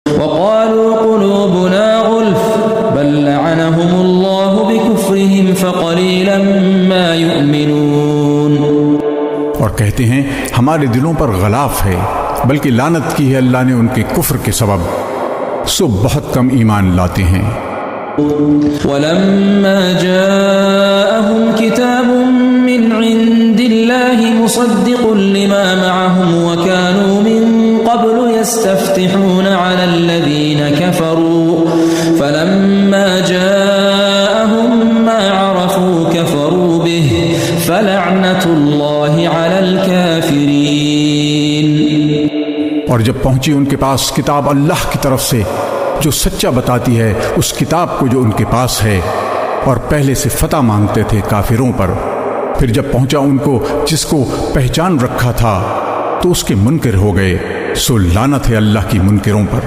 وقالوا قلوبنا غلف بل لعنهم الله بكفرهم فقليلا ما يؤمنون. اور کہتے ہیں ہمارے دلوں پر غلاف ہے، بلکہ لعنت کی ہے اللہ نے ان کے کفر کے سبب، سو بہت کم ایمان لاتے ہیں. ولما جاءهم كتاب من عند الله مصدق لما معهم وكانوا من قبل يستفتحون على الذين كفروا فلما جاءهم ما عرفوا كفروا به فلعنة الله على الكافرين. اور جب پہنچی ان کے پاس کتاب اللہ کی طرف سے جو سچا بتاتی ہے اس کتاب کو جو ان کے پاس ہے، اور پہلے سے فتح مانگتے تھے کافروں پر، پھر جب پہنچا ان کو جس کو پہچان رکھا تھا تو اس کے منکر ہو گئے، سو لعنت ہے اللہ کی منکروں پر.